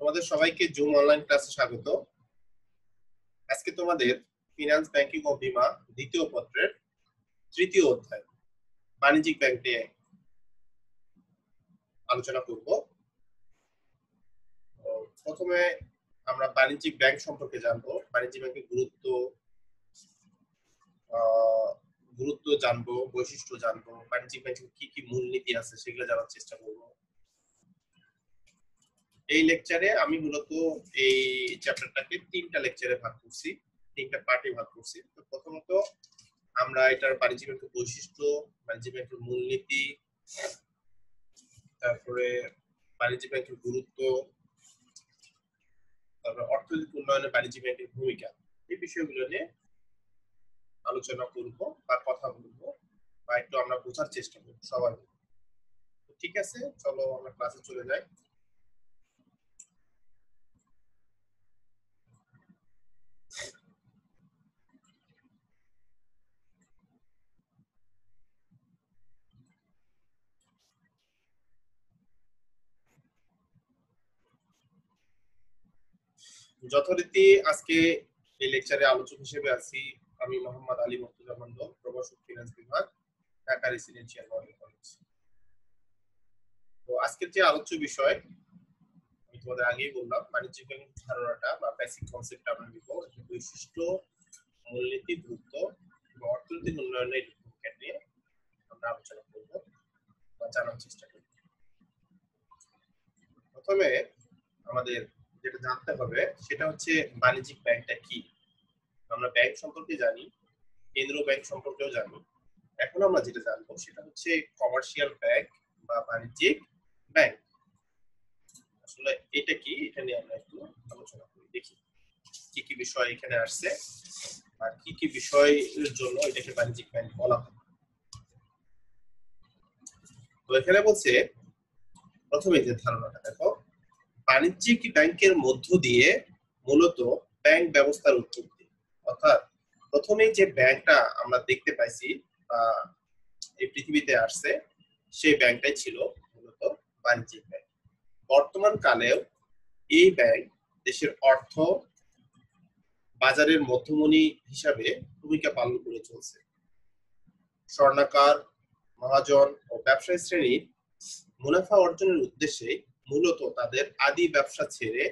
তোমাদের সবাইকে zoom online ক্লাসে স্বাগত। আজকে তোমাদের ফিনান্স ব্যাংকিং ও বীমা দ্বিতীয় পত্রের তৃতীয় অধ্যায় বাণিজ্যিক ব্যাংক নিয়ে আলোচনা করব। প্রথমে আমরা বাণিজ্যিক ব্যাংক সম্পর্কে জানবো, বাণিজ্যিক ব্যাংকের গুরুত্ব জানবো, বৈশিষ্ট্য জানবো, বাণিজ্যিক ব্যাংকের কি কি মূলনীতি আছে সেগুলো জানার চেষ্টা করব। এই লেকচারে আমি মূলত এই চ্যাপ্টারটাকে তিনটা লেকচারে ভাগ করছি, তিনটা পার্টে ভাগ করছি। তো প্রথমত আমরা এটার বাণিজ্যিক ব্যাংকের বৈশিষ্ট্য, বাণিজ্যিক ব্যাংকের মূলনীতি, তারপরে বাণিজ্যিক ব্যাংকের গুরুত্ব, তারপরে অর্থনৈতিক উন্নয়নে বাণিজ্যিক ব্যাংকের ভূমিকা, এই বিষয়গুলো নিয়ে আলোচনা করব বা কথা বলবো বা একটু আমরা বোঝার চেষ্টা করব সবাই। ঠিক আছে, চলো আমরা ক্লাসে চলে যাই। যথারীতি আজকে এই লেকচারে আলোচক হিসেবে আছি আমি মোহাম্মদ আলী মুর্তজা মন্ডল, প্রভাষক ফিনান্স বিভাগ, ঢাকা রেসিডেন্সিয়াল মডেল কলেজ। তো আজকের যে আলোচ্য বিষয় আমি তোমাদের আগেই বললাম, বাণিজ্যিক ব্যাংকের ধারণাটা বা বেসিক কনসেপ্ট আমরা নিব, বৈশিষ্ট্য, মূলনীতি, গুরুত্ব এবং অর্থনৈতিক উন্নয়নের ভূমিকা নিয়ে আমরা আলোচনা করব বা জানার চেষ্টা করব। প্রথমে আমাদের যেটা জানতে হবে সেটা হচ্ছে বাণিজ্যিক ব্যাংকটা কি। আমরা ব্যাংক সম্পর্কে জানি, কেন্দ্রীয় ব্যাংক সম্পর্কেও জানি। এখন আমরা যেটা জানবো সেটা হচ্ছে কমার্শিয়াল ব্যাংক বা বাণিজ্যিক ব্যাংক। আসলে এটা কি, এটা নিয়ে আমরা একটু আলোচনা করি, দেখি কি কি বিষয় এখানে আসছে আর কি কি বিষয়ের জন্য এটাকে বাণিজ্যিক ব্যাংক বলা হয়। তো এখানে বলছে প্রথমে যে ধারণাটা দেখো, বাণিজ্যিক ব্যাংকের মধ্য দিয়ে মূলত ব্যাংক ব্যবস্থার উৎপত্তি। অর্থাৎ প্রথমেই যে ব্যাংকটা আমরা দেখতে পাইছি বা এই পৃথিবীতে আসছে সেই ব্যাংকটাই ছিল মূলত বাণিজ্যিক ব্যাংক। বর্তমান কালেও এই ব্যাংক দেশের অর্থ বাজারের মধ্যমণি হিসাবে ভূমিকা পালন করে চলছে। স্বর্ণকার, মহাজন ও ব্যবসায়ী শ্রেণীর মুনাফা অর্জনের উদ্দেশ্যে মূলত তাদের আদি ব্যবসা ছেড়ে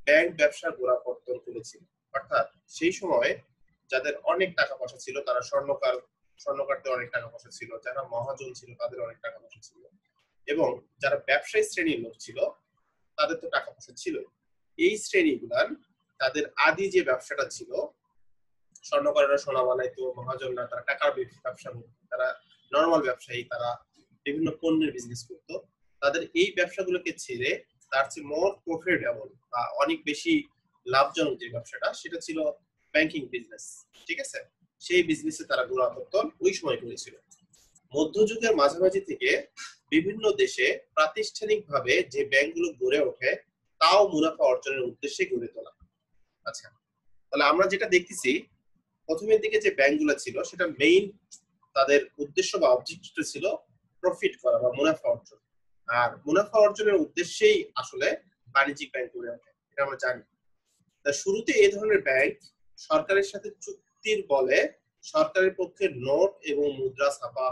ব্যাংক ব্যবসা গোড়াপত্তন করেছিল। অর্থাৎ সেই সময় যাদের অনেক টাকা পয়সা ছিল তারা স্বর্ণকারদের অনেক টাকা পয়সা ছিল, যারা মহাজন ছিল তাদের অনেক টাকা পয়সা ছিল, এবং যারা ব্যবসায়ী শ্রেণীর লোক ছিল তাদের তো টাকা পয়সা ছিল। এই শ্রেণীগুলার তাদের আদি যে ব্যবসাটা ছিল, স্বর্ণকাররা সোনা বানাইতো, মহাজনরা তারা টাকার ব্যবসা করতো, তারা নর্মাল ব্যবসায়ী, তারা বিভিন্ন পণ্যের বিজনেস করতো। তাদের এই ব্যবসাগুলোকে ছেড়ে তার চেয়ে মোর প্রফিটেবল বা অনেক বেশি লাভজনক যে ব্যবসাটা সেটা ছিল ব্যাংকিং বিজনেস। ঠিক আছে, সেই বিজনেসে তারা গোড়াপত্তন ওই সময় করেছিল। মধ্যযুগের মাঝামাঝি থেকে বিভিন্ন দেশে প্রাতিষ্ঠানিকভাবে যে ব্যাংকগুলো গড়ে ওঠে তাও মুনাফা অর্জনের উদ্দেশ্যে গড়ে তোলা। আচ্ছা, তাহলে আমরা যেটা দেখতেছি প্রথমের দিকে যে ব্যাংকগুলো ছিল সেটা মেইন তাদের উদ্দেশ্য বা অবজেক্টিভ ছিল প্রফিট করা বা মুনাফা অর্জন। আর মুনাফা অর্জনের উদ্দেশ্যেই আসলে বাণিজ্যিক ব্যাংক গড়ে ওঠে, এটা আমরা জানি। শুরুতে এই ধরনের ব্যাংক সরকারের সাথে চুক্তির বলে সরকারের পক্ষে নোট এবং মুদ্রা ছাপা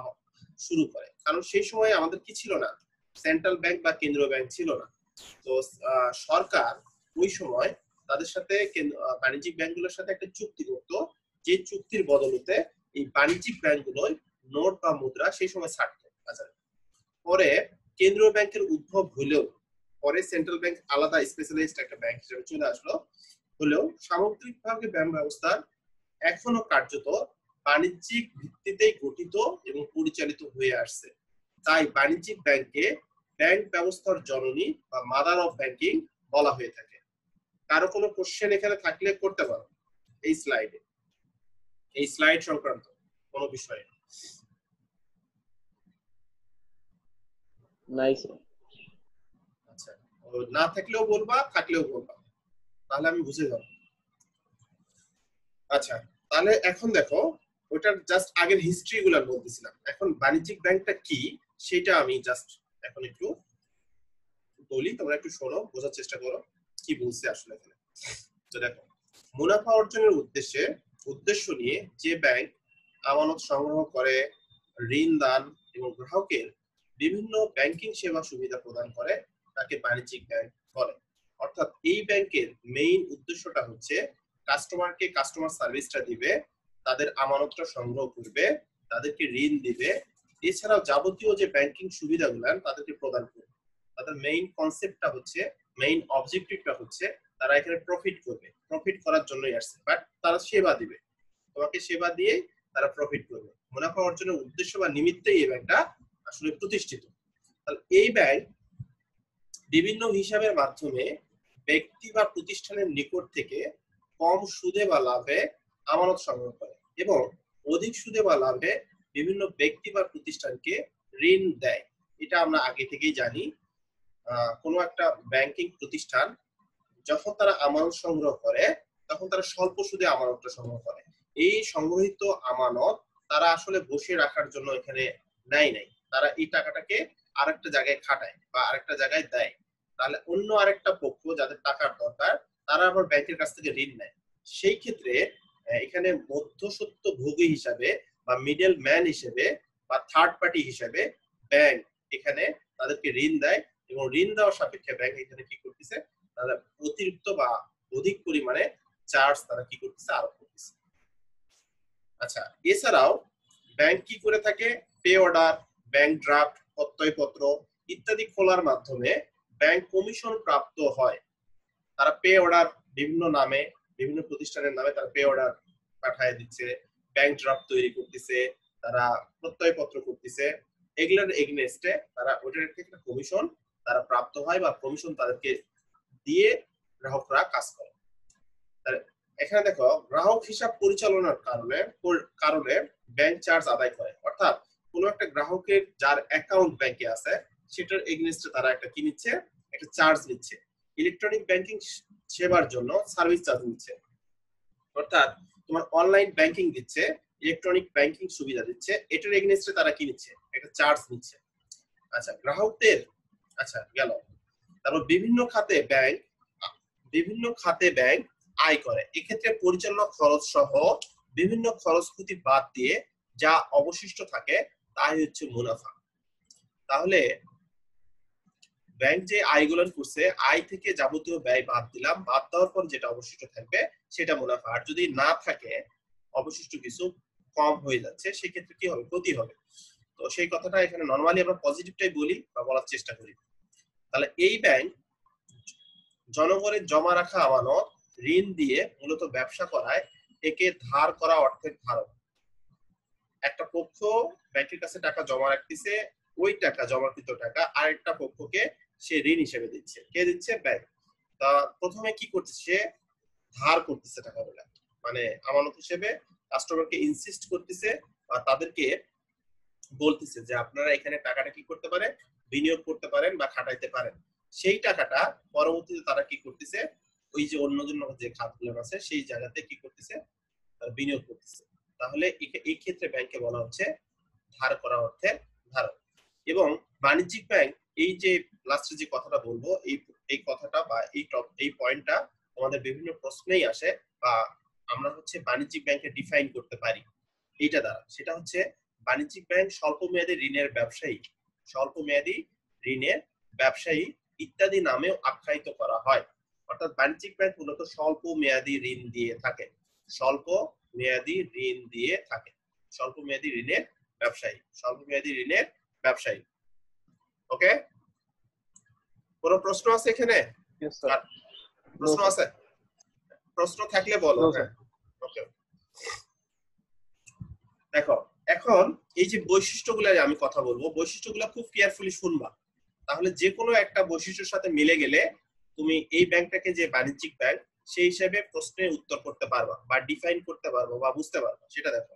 শুরু করে, কারণ সেই সময় আমাদের কি ছিল না, সেন্ট্রাল ব্যাংক বা কেন্দ্রীয় ব্যাংক ছিল না। তো সরকার ওই সময় তাদের সাথে বাণিজ্যিক ব্যাংকগুলোর সাথে একটা চুক্তি করতো, যে চুক্তির বদলতে এই বাণিজ্যিক ব্যাংকগুলোই নোট বা মুদ্রা সেই সময় ছাড়তো বাজারে। পরে কেন্দ্রীয় ব্যাংকের উদ্ভব হলেও পরে সেন্ট্রাল ব্যাংক আলাদা স্পেশালাইজড একটা ব্যাংক হিসেবে চলে আসলো, হলেও সামগ্রিকভাবে ব্যাংক ব্যবস্থা এখনো কার্যত বাণিজ্যিক ভিত্তিতেই গঠিত এবং পরিচালিত হয়ে আসছে। তাই বাণিজ্যিক ব্যাংকে ব্যাংক ব্যবস্থার জননী বা মাদার অফ ব্যাংকিং বলা হয়ে থাকে। কারো কোনো কোশ্চেন এখানে থাকলে করতে পারো এই স্লাইডে, এই স্লাইড সংক্রান্ত কোনো বিষয়ে। আচ্ছা, না থাকলেও বলবা, থাকলেও বলবা, তাহলে আমি বুঝে যাব। আচ্ছা, তাহলে এখন দেখো, ওটার জাস্ট আগের হিস্ট্রি গুলা বলতেছিলাম, এখন বাণিজ্যিক ব্যাংকটা কি সেটা আমি জাস্ট এখন একটু বলি, তোমরা একটু শোনো, বোঝার চেষ্টা করো। কি বলছে আসলে এখানে। তো দেখো, মুনাফা অর্জনের উদ্দেশ্য নিয়ে যে ব্যাংক আমানত সংগ্রহ করে, ঋণ দান এবং গ্রাহকের বিভিন্ন ব্যাংকিং সেবা সুবিধা প্রদান করে তাকে বাণিজ্যিক ব্যাংক বলে। অর্থাৎ এই ব্যাংকের মেইন উদ্দেশ্যটা হচ্ছে কাস্টমারকে কাস্টমার সার্ভিসটা দিবে, তাদের আমানতটা সংগ্রহ করবে, তাদেরকে ঋণ দিবে, এছাড়াও যাবতীয় যে ব্যাংকিং সুবিধাগুলো তাদেরকে প্রদান করবে। তাদের মেইন কনসেপ্টটা হচ্ছে, মেইন অবজেক্টিভটা হচ্ছে তারা এখানে প্রফিট করবে, প্রফিট করার জন্যই আসছে, বাট তারা সেবা দিবে, তোমাকে সেবা দিয়ে তারা প্রফিট করবে। মুনাফা অর্জনের উদ্দেশ্য বা নিমিত্তেই এই ব্যাংকটা আসলে প্রতিষ্ঠিত। তাহলে এই ব্যাংক বিভিন্ন হিসাবের মাধ্যমে ব্যক্তি বা প্রতিষ্ঠানের নিকট থেকে কম সুদে বা লাভে আমানত সংগ্রহ করে এবং অধিক সুদে বা লাভে বিভিন্ন ব্যক্তি বা প্রতিষ্ঠানকে ঋণ দেয়। এটা আমরা আগে থেকেই জানি। কোনো একটা ব্যাংকিং প্রতিষ্ঠান যখন তারা আমানত সংগ্রহ করে তখন তারা স্বল্প সুদে আমানতটা সংগ্রহ করে। এই সংগ্রহিত আমানত তারা আসলে বসে রাখার জন্য এখানে নেয় নাই, তারা এই টাকাটাকে আরেকটা জায়গায় খাটায় বা আরেকটা জায়গায় দেয়। তাহলে অন্য আরেকটা পক্ষ যাদের টাকার দরকার তারা আবার ব্যাংকের কাছ থেকে ঋণ নেয়। সেই ক্ষেত্রে এখানে মধ্যস্বত্ব ভোগী হিসাবে বা মিডল ম্যান হিসেবে বা থার্ড পার্টি হিসেবে ব্যাংক এখানে তাদেরকে ঋণ দেয় এবং ঋণ দেওয়ার সাপেক্ষে ব্যাংক এখানে কি করতেছে, তারা অতিরিক্ত বা অধিক পরিমাণে চার্জ তারা কি করতেছে, আরোপ করতেছে। আচ্ছা, এছাড়াও ব্যাংক কি করে থাকে, পে অর্ডার, ব্যাংক ড্রাফট, প্রত্যয়পত্র ইত্যাদি খোলার মাধ্যমে ব্যাংক কমিশন প্রাপ্ত হয়। তারা পে অর্ডার বিভিন্ন নামে, বিভিন্ন প্রতিষ্ঠানের নামে তারা পে অর্ডার পাঠিয়ে দিচ্ছে, ব্যাংক ড্রাফট তৈরি করতেছে, তারা প্রত্যয়পত্র করতেছে, এগুলোর এগেইনস্টে তারা ওটার থেকে কমিশন তারা প্রাপ্ত হয় বা কমিশন তাদেরকে দিয়ে গ্রাহকরা কাজ করে। এখানে দেখো, গ্রাহক হিসাব পরিচালনার কারণে ব্যাংক চার্জ আদায় করে। অর্থাৎ কোন একটা গ্রাহকের যার অ্যাকাউন্ট ব্যাংকে আছে সেটার এগেইনস্টে তারা একটা কি নিচ্ছে, একটা চার্জ নিচ্ছে। ইলেকট্রনিক ব্যাংকিং সেবার জন্য সার্ভিস চার্জ নিচ্ছে। অর্থাৎ তোমার অনলাইন ব্যাংকিং দিচ্ছে, ইলেকট্রনিক ব্যাংকিং সুবিধা দিচ্ছে, এটার এগেইনস্টে তারা কি নিচ্ছে, একটা চার্জ নিচ্ছে। আচ্ছা, গ্রাহকদের গেল। তারপর বিভিন্ন খাতে ব্যাংক আয় করে। এক্ষেত্রে পরিচালনা খরচ সহ বিভিন্ন খরচ ক্ষতি বাদ দিয়ে যা অবশিষ্ট থাকে তাই হচ্ছে মুনাফা। তাহলে ব্যাংক যে আয়গুলো করছে, আয় থেকে যাবতীয় ব্যয় বাদ দিলাম, বাদ দেওয়ার পর যেটা অবশিষ্ট থাকবে সেটা মুনাফা। আর যদি না থাকে, অবশিষ্ট কিছু কম হয়ে যাচ্ছে, সেক্ষেত্রে কি হবে, ক্ষতি হবে। তো সেই কথাটা এখানে নরমালি আমরা পজিটিভটাই বলি বা বলার চেষ্টা করি। তাহলে এই ব্যাংক জনগণের জমা রাখা আমানত ঋণ দিয়ে মূলত ব্যবসা করায়, একে ধার করা অর্থের ধারক। একটা পক্ষ ব্যাংকের কাছে টাকা জমা রাখতেছে, ওই টাকা, জমাকৃত টাকা আরেকটা পক্ষকে সে ঋণ হিসেবে দিচ্ছে। কে দিচ্ছে? ব্যাংক। তা প্রথমে কি করতেছে, সে ধার করতেছে টাকাগুলা, মানে আমানত হিসেবে কাস্টমারকে ইনসিস্ট করতেছে বা তাদেরকে বলতেছে যে আপনারা এখানে টাকাটা কি করতে পারে, বিনিয়োগ করতে পারেন বা খাটাইতে পারেন। সেই টাকাটা পরবর্তীতে তারা কি করতেছে, ওই যে অন্যজন্য যে খাতগুলো আছে সেই জায়গাতে কি করতেছে, বিনিয়োগ করতেছে। তাহলে এই ক্ষেত্রে ব্যাংকে বলা হচ্ছে ধার করা অর্থের ধারক। এবং বাণিজ্যিক ব্যাংক, এই যে লাস্টে যে কথাটা বলবো, এই কথাটা বা এই পয়েন্টটা আমাদের বিভিন্ন প্রশ্নেই আসে বা আমরা হচ্ছে বাণিজ্যিক ব্যাংকে ডিফাইন করতে পারি এইটা দ্বারা। সেটা হচ্ছে বাণিজ্যিক ব্যাংক স্বল্প মেয়াদী ঋণের ব্যবসায়ী, স্বল্প মেয়াদী ঋণের ব্যবসায়ী ইত্যাদি নামেও আখ্যায়িত করা হয়। অর্থাৎ বাণিজ্যিক ব্যাংক মূলত স্বল্প মেয়াদী ঋণ দিয়ে থাকে, স্বল্প মেয়াদী ঋণ দিয়ে থাকে, স্বল্প মেয়াদী ঋণের ব্যবসায়ী, স্বল্প মেয়াদী ঋণের ব্যবসায়ী। ওকে, কোন প্রশ্ন আছে এখানে? প্রশ্ন আছে? প্রশ্ন থাকলে বলো। ওকে, দেখো এখন এই যে বৈশিষ্ট্যগুলো আমি কথা বলবো, বৈশিষ্ট্যগুলো খুব কেয়ারফুলি শুনবা, তাহলে যে কোনো একটা বৈশিষ্ট্যের সাথে মিলে গেলে তুমি এই ব্যাংকটাকে যে বাণিজ্যিক ব্যাংক সেই হিসেবে প্রশ্নের উত্তর করতে পারবা বা ডিফাইন করতে পারবা বা বুঝতে পারবা। সেটা দেখো,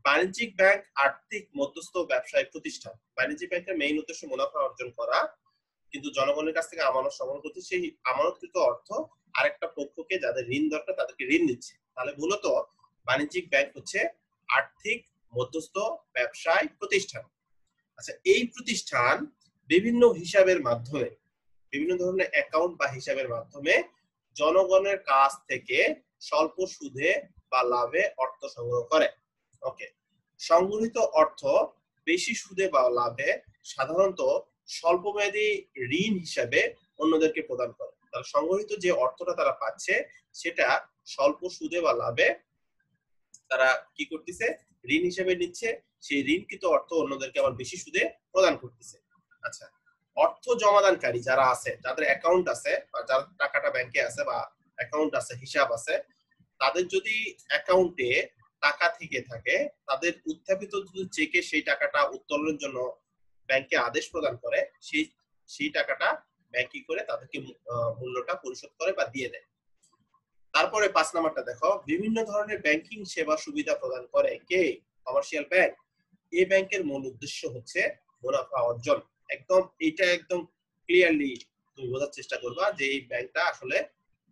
বাণিজ্যিক ব্যাংক আর্থিক মধ্যস্থ ব্যবসায়ী প্রতিষ্ঠান। বাণিজ্যিক ব্যাংকের মেইন উদ্দেশ্য মুনাফা অর্জন করা, কিন্তু জনগণের কাছ থেকে আমানত সংগ্রহ করতে সেই আমানতকৃত অর্থ আরেকটা পক্ষকে যাদের ঋণ দরকার তাদেরকে ঋণ দিচ্ছে। তাহলে মূলত বাণিজ্যিক ব্যাংক হচ্ছে আর্থিক মধ্যস্থ ব্যবসায় প্রতিষ্ঠান। আচ্ছা, এই প্রতিষ্ঠান বিভিন্ন হিসাবের মাধ্যমে, বিভিন্ন ধরনের অ্যাকাউন্ট বা হিসাবের মাধ্যমে জনগণের কাছ থেকে স্বল্প সুদে বা লাভে অর্থ সংগ্রহ করে। ওকে, সংগৃহীত অর্থ বেশি সুদে বা লাভে সাধারণত স্বল্পমেয়াদী ঋণ হিসাবে অন্যদেরকে প্রদান করে। তারা সংগৃহীত যে অর্থটা তারা পাচ্ছে সেটা স্বল্প সুদে বা লাভে তারা কি করতেছে, ঋণ হিসেবে নিচ্ছে, সেই ঋণকৃত অর্থ অন্যদেরকে আবার বেশি সুদে প্রদান করতেছে। আচ্ছা, অর্থ জমাদানকারী যারা আছে, যাদের অ্যাকাউন্ট আছে বা যার টাকাটা ব্যাংকে আছে বা অ্যাকাউন্ট আছে, হিসাব আছে, তাদের যদি অ্যাকাউন্টে টাকা থেকে থাকে, তাদের উত্থাপিত চেকে সেই টাকাটা উত্তোলনের জন্য ব্যাংকে আদেশ প্রদান করে, সেই টাকাটা ব্যাংক কি করে তাদেরকে মূল্যটা পরিশোধ করে বা দিয়ে দেয়। তারপরে 5 নাম্বারটা দেখো, বিভিন্ন ধরনের ব্যাংকিং সেবা সুবিধা প্রদান করে কে? Commercial bank. এই ব্যাংকের মূল উদ্দেশ্য হচ্ছে মুনাফা অর্জন। একদম ক্লিয়ারলি তুমি বোঝার চেষ্টা করবা যে এই ব্যাংকটা আসলে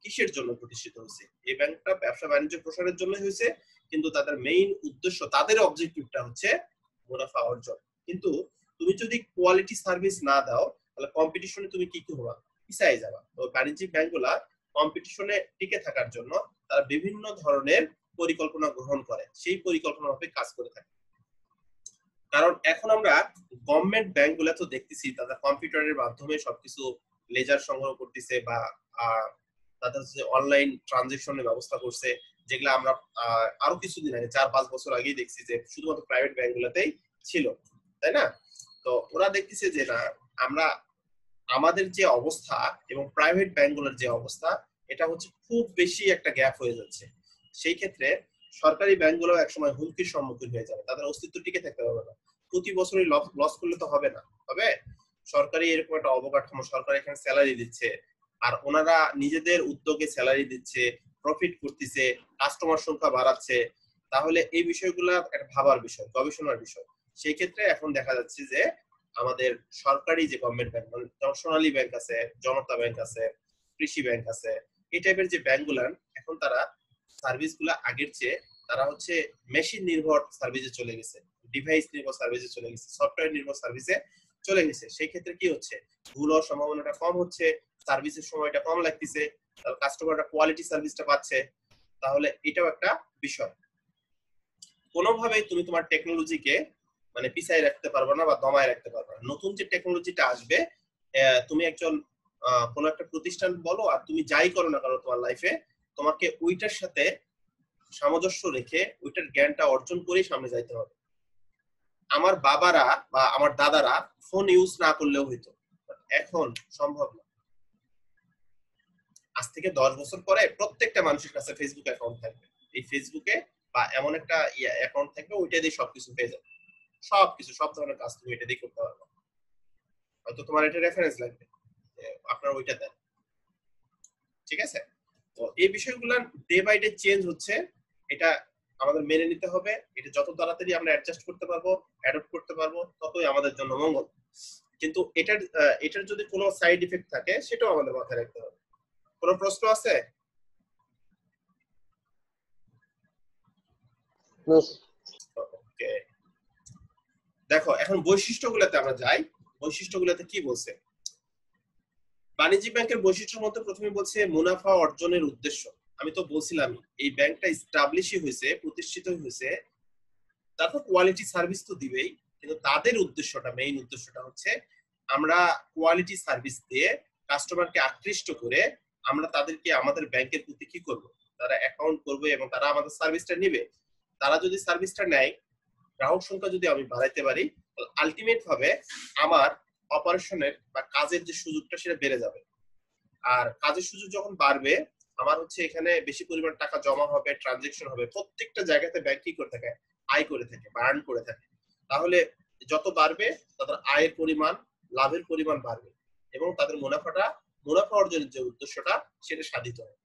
কিসের জন্য প্রতিষ্ঠিত হয়েছে। এই ব্যাংকটা ব্যবসা বাণিজ্য প্রসারের জন্য হয়েছে, কিন্তু তাদের মেইন উদ্দেশ্য, তাদের অবজেক্টিভটা হচ্ছে মুনাফা অর্জন। কিন্তু তুমি যদি কোয়ালিটি সার্ভিস না দাও তাহলে কম্পিটিশনে তুমি কি হবা? পিছায় যাবা। তো বাণিজ্যিক ব্যাংকগুলা কম্পিটিশনে টিকে থাকার জন্য তারা বিভিন্ন ধরনের পরিকল্পনা গ্রহণ করে, সেই পরিকল্পনা মাফিক কাজ করে থাকে। কারণ এখন আমরা গভর্নমেন্ট ব্যাংকগুলো তো দেখতেছি তাদের কম্পিউটারের মাধ্যমে সবকিছু লেজার সংগ্রহ করতেছে বা তাদের হচ্ছে অনলাইন ট্রানজেকশনের ব্যবস্থা করছে, যেগুলো আমরা আরো কিছুদিন আগে 4-5 বছর আগেই দেখছি যে শুধুমাত্র প্রাইভেট ব্যাংকগুলোতেই ছিল, তাই না? তো ওরা দেখতেছে যে না, আমরা আমাদের যে অবস্থা এবং প্রাইভেট ব্যাংকগুলোর যে অবস্থা, এটা হচ্ছে খুব বেশি একটা গ্যাপ হয়ে যাচ্ছে। সেই ক্ষেত্রে সরকারি ব্যাংকগুলো একসময় হুমকির সম্মুখীন হয়ে যাবে, তাদের অস্তিত্ব টিকে থাকতে পারবে না। প্রতি বছরই লস করলে তো হবে না, হবে সরকারি এরকম একটা অবকাঠামো, সরকার এখানে স্যালারি দিচ্ছে, আর ওনারা নিজেদের উদ্যোগে স্যালারি দিচ্ছে, প্রফিট করতেছে, কাস্টমার সংখ্যা বাড়াচ্ছে, তাহলে এই বিষয়গুলো একটা ভাবার বিষয়, গবেষণার বিষয়। সেই ক্ষেত্রে এখন দেখা যাচ্ছে যে আমাদের সরকারি যে গভর্নমেন্ট ব্যাংক, মানে সোনালী ব্যাংক আছে, জনতা ব্যাংক আছে, কৃষি ব্যাংক আছে, এই টাইপের যে ব্যাংকগুলো, এখন তারা সার্ভিসগুলো আগের চেয়ে তারা হচ্ছে মেশিন নির্ভর সার্ভিসে চলে গেছে, ডিভাইস নির্ভর সার্ভিসে চলে গেছে, সফটওয়্যার নির্ভর সার্ভিসে চলে গেছে। সেই ক্ষেত্রে কি হচ্ছে, ভুল হওয়ার সম্ভাবনাটা কম হচ্ছে, সার্ভিসের সময়টা কম লাগতেছে, তাহলে কাস্টমাররা কোয়ালিটি সার্ভিসটা পাচ্ছে। তাহলে এটাও একটা বিষয়। কোনোভাবেই তুমি তোমার টেকনোলজিকে মানে পিছায় রাখতে পারবে না বা দমায় রাখতে পারবে না। নতুন যে টেকনোলজিটা আসবে, তুমি একজন কোনো একটা প্রতিষ্ঠান বলো আর তুমি যাই করো না কেন তোমার লাইফে, তোমাকে ওইটার সাথে সামঞ্জস্য রেখে ওইটার জ্ঞানটা অর্জন করেই সামনে যাইতে হবে। আমার বাবারা বা আমার দাদারা ফোন ইউজ না করলেও হইতো, এখন সম্ভব না। আজ থেকে 10 বছর পরে প্রত্যেকটা মানুষের কাছে ফেসবুক অ্যাকাউন্ট থাকবে। এই ফেসবুকে বা এমন একটা অ্যাকাউন্ট থাকবে, ওইটা দিয়ে সবকিছু পেয়ে যাবে, সবকিছু, সব ধরনের কাজ তুমি এটা দিয়ে করতে পারবে। হয়তো তোমার এটা রেফারেন্স লাগবে, আপনার ওইটা দেন, ঠিক আছে? তো এই বিষয়গুলো ডে বাই ডে চেঞ্জ হচ্ছে, এটা আমাদের মেনে নিতে হবে। এটা যত তাড়াতাড়ি আমরা অ্যাডজাস্ট করতে পারবো, অ্যাডপ্ট করতে পারবো, ততই আমাদের জন্য মঙ্গল। কিন্তু এটার যদি কোনো সাইড ইফেক্ট থাকে সেটাও আমাদের মাথায় রাখতে হবে। কোনো প্রশ্ন আছে? ওকে, দেখো এখন বৈশিষ্ট্যগুলোতে আমরা যাই। বৈশিষ্ট্যগুলোতে কি বলছে? বাণিজ্যিক ব্যাংকের বৈশিষ্ট্যের মধ্যে প্রথমে বলছে মুনাফা অর্জনের উদ্দেশ্য। আমি তো বলছিলাম এই ব্যাংকটা এস্টাবলিশই হয়েছে, প্রতিষ্ঠিত হয়েছে, তারপর কোয়ালিটি সার্ভিস তো দিবেই, কিন্তু তাদের উদ্দেশ্যটা, মেইন উদ্দেশ্যটা হচ্ছে আমরা কোয়ালিটি সার্ভিস দিয়ে কাস্টমারকে আকৃষ্ট করে আমরা তাদেরকে আমাদের ব্যাংকের প্রতি কি করব, তারা অ্যাকাউন্ট করবে এবং তারা আমাদের সার্ভিসটা নেবে। তারা যদি সার্ভিসটা নেয়, গ্রাহক সংখ্যা যদি আমি বাড়াইতে পারি, আলটিমেট ভাবে আমার অপারেশনের বা কাজের যে সুযোগটা সেটা বেড়ে যাবে। আর কাজের সুযোগ যখন বাড়বে, আমার হচ্ছে এখানে বেশি পরিমাণ টাকা জমা হবে, ট্রানজেকশন হবে, প্রত্যেকটা জায়গাতে ব্যাংক কি করে থাকে, আয় করে থাকে বা আর্ন করে থাকে। তাহলে যত বাড়বে তাদের আয়ের পরিমাণ, লাভের পরিমাণ বাড়বে এবং তাদের মুনাফা অর্জনের যে উদ্দেশ্যটা সেটা সাধিত হয়।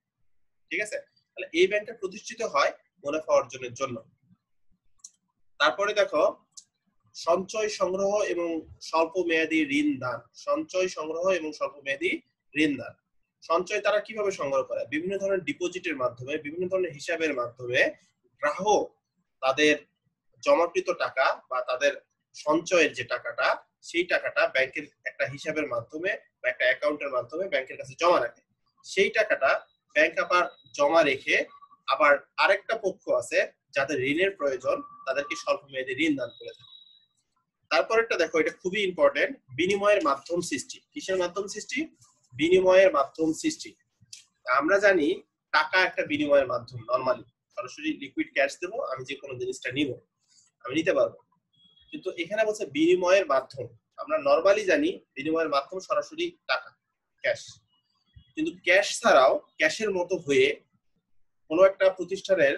ঠিক আছে? তাহলে এই ব্যাংকটা প্রতিষ্ঠিত হয় মুনাফা অর্জনের জন্য। তারপরে দেখো, সঞ্চয় সংগ্রহ এবং স্বল্প মেয়াদী ঋণ দান। সঞ্চয় সংগ্রহ এবং স্বল্প মেয়াদী ঋণ দান। সঞ্চয় তারা কিভাবে সংগ্রহ করে? বিভিন্ন ধরনের ডিপোজিটের মাধ্যমে, বিভিন্ন ধরনের হিসাবের মাধ্যমে গ্রাহক তাদের জমাকৃত টাকা বা তাদের সঞ্চয়ের যে টাকাটা, সেই টাকাটা ব্যাংকের একটা হিসাবের মাধ্যমে বা একটা অ্যাকাউন্টের মাধ্যমে ব্যাংকের কাছে জমা রাখে। সেই টাকাটা ব্যাংক আবার জমা রেখে আবার আরেকটা পক্ষ আছে যাদের ঋণের প্রয়োজন, তাদেরকে স্বল্প মেয়াদী ঋণ দান করে থাকে। তারপরেরটা দেখো, এটা খুবই ইম্পর্টেন্ট, বিনিময়ের মাধ্যম সৃষ্টি। কিসের মাধ্যম সৃষ্টি? বিনিময়ের মাধ্যম সৃষ্টি। আমরা জানি টাকা একটা বিনিময়ের মাধ্যম। নরমালি সরাসরি লিকুইড ক্যাশ দেবো, আমি যে কোনো জিনিসটা নিব, আমি নিতে পারবো। কিন্তু এখানে বলছে বিনিময়ের মাধ্যম। আমরা নরমালি জানি বিনিময়ের মাধ্যম সরাসরি টাকা, ক্যাশ। কিন্তু ক্যাশ ছাড়াও ক্যাশের মতো হয়ে কোনো একটা প্রতিষ্ঠানের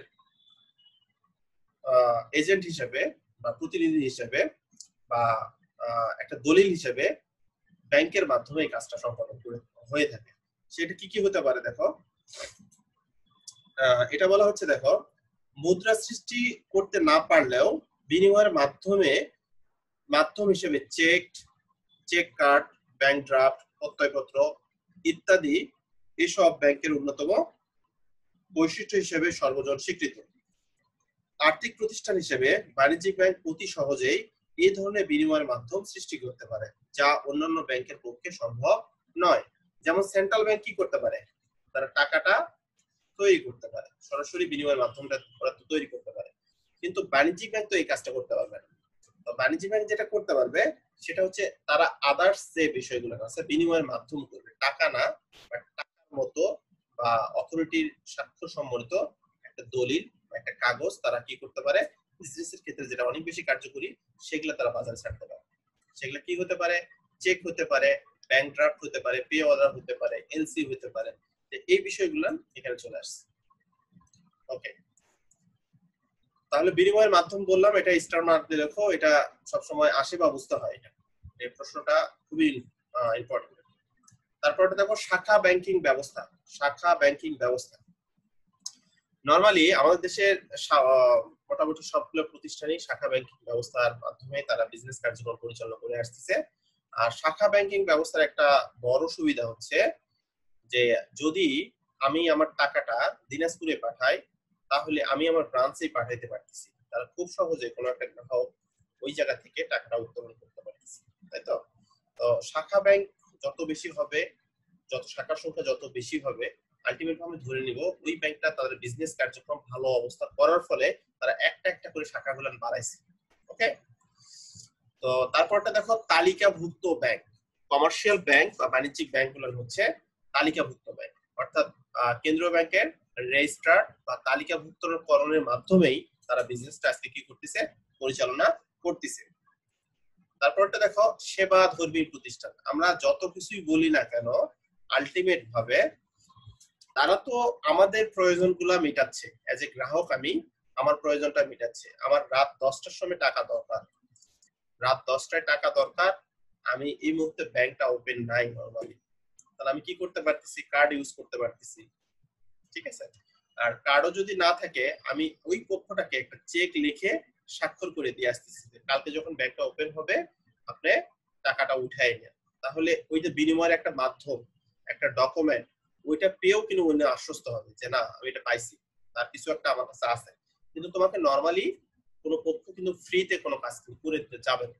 এজেন্ট হিসেবে বা প্রতিনিধি হিসেবে বা একটা দলিল হিসেবে ব্যাংকের মাধ্যমে এই কাজটা সম্পাদন করে হয়ে থাকে। সেটা কি কি হতে পারে দেখো, এটা বলা হচ্ছে, দেখো, মুদ্রা সৃষ্টি করতে না পারলেও বিনিময়ের মাধ্যম হিসেবে চেক কার্ড, ব্যাংক ড্রাফট, প্রত্যয়পত্র ইত্যাদি এসব ব্যাংকের অন্যতম বৈশিষ্ট্য হিসেবে সর্বজন স্বীকৃত। আর্থিক প্রতিষ্ঠান হিসেবে বাণিজ্যিক ব্যাংক অতি সহজেই এই ধরনের বিনিময়ের মাধ্যম সৃষ্টি করতে পারে, যা অন্যান্য ব্যাংকের পক্ষে সম্ভব নয়। যেমন সেন্ট্রাল ব্যাংক কি করতে পারে, তারা টাকাটা তৈরি করতে পারে, সরাসরি বিনিময়ের মাধ্যমটা তৈরি করতে পারে, কিন্তু বাণিজ্যিক ব্যাংক তো এই কাজটা করতে পারবে না। তো বাণিজ্যিক ব্যাংক যেটা করতে পারবে সেটা হচ্ছে তারা আদার্স যে বিষয়গুলো আছে বিনিময়ের মাধ্যম করবে, টাকা না, বাট টাকার মতো বা অথরিটির স্বাক্ষর সম্বলিত একটা দলিল, একটা কাগজ তারা কি করতে পারে, বিজনেসের ক্ষেত্রে যেটা অনেক বেশি কার্যকরী, সেগুলো তারা বাজারে ছাড়তে পারে। সেগুলো কি হতে পারে? চেক হতে পারে, ব্যাংক ড্রাফট হতে পারে, পে অর্ডার হতে পারে, এলসি হতে পারে। এই বিষয়গুলো এখানে চলে আসছে। ওকে, তাহলে বিনিময়ের মাধ্যম বললাম, এটা স্টার মার্ক দিয়ে লেখো, এটা সবসময় আসে বা বুঝতে হয়। এটা এই প্রশ্নটা খুবই ইম্পর্টেন্ট। তারপরটা দেখো, শাখা ব্যাংকিং ব্যবস্থা। শাখা ব্যাংকিং ব্যবস্থা নরমালি আমাদের দেশের মোটামুটি সবগুলো প্রতিষ্ঠানই শাখা ব্যাংকিং ব্যবস্থার মাধ্যমে তারা বিজনেস কার্যক্রম পরিচালনা করে আসতেছে। আর শাখা ব্যাংকিং ব্যবস্থার একটা বড় সুবিধা হচ্ছে যে যদি আমি আমার টাকাটা দিনাজপুরে পাঠাই, তাহলে আমি আমার ব্রাঞ্চে পাঠাইতে পারতেছি, তারা খুব সহজে কোনো একটা গ্রাহক ওই জায়গা থেকে টাকাটা উত্তোলন করতে পারতেছি, তাই তো? তো শাখা ব্যাংক যত বেশি হবে, যত শাখার সংখ্যা যত বেশি হবে, আলটিমেটলি আমি ধরে নিব ওই ব্যাংকটা তাদের বিজনেস কার্যক্রম ভালো অবস্থা করার ফলে তারা একটা একটা করে শাখাগুলো বাড়াইছে। ওকে, তো তারপরটা দেখো, তালিকাভুক্ত ব্যাংক। কমার্শিয়াল ব্যাংক বা বাণিজ্যিক ব্যাংকগুলো হচ্ছে তালিকাভুক্ত ব্যাংক, অর্থাৎ কেন্দ্রীয় ব্যাংকের রেজিস্ট্রার বা তালিকাভুক্তকরণের মাধ্যমেই তারা বিজনেসটা আজকে কি করতেছে, পরিচালনা করতেছে। তারপরটা দেখো, সেবা ধর্মী প্রতিষ্ঠান। আমরা যত কিছুই বলি না কেন, আলটিমেট ভাবে তারা তো আমাদের প্রয়োজনগুলো মেটাচ্ছে। এজ এ গ্রাহক আমি আমার প্রয়োজনটা মেটাচ্ছে। আমার রাত 10টার সময় টাকা দরকার, রাত 10টায় টাকা দরকার, আমি এই মুহূর্তে ব্যাংকটা ওপেন নাই নরমালি, তাহলে আমি কি করতে পারতেছি, কার্ড ইউজ করতে পারতেছি, ঠিক আছে? আর কার্ডও যদি না থাকে, আমি ওই পক্ষটাকে একটা চেক লিখে স্বাক্ষর করে দিয়ে আসতেছি, কালকে যখন ব্যাংকটা ওপেন হবে আপনি টাকাটা উঠাই নেন। তাহলে ওই যে বিনিময়ের একটা মাধ্যম, একটা ডকুমেন্ট, ওইটা পেয়েও কিন্তু উনি আশ্বস্ত হবে যে না আমি এটা পাইছি, তার কিছু একটা আমার কাছে আছে। কিন্তু তোমাকে নরমালি কোনো পক্ষ কিন্তু ফ্রিতে কোনো কাজ করে দিতে যাবে না।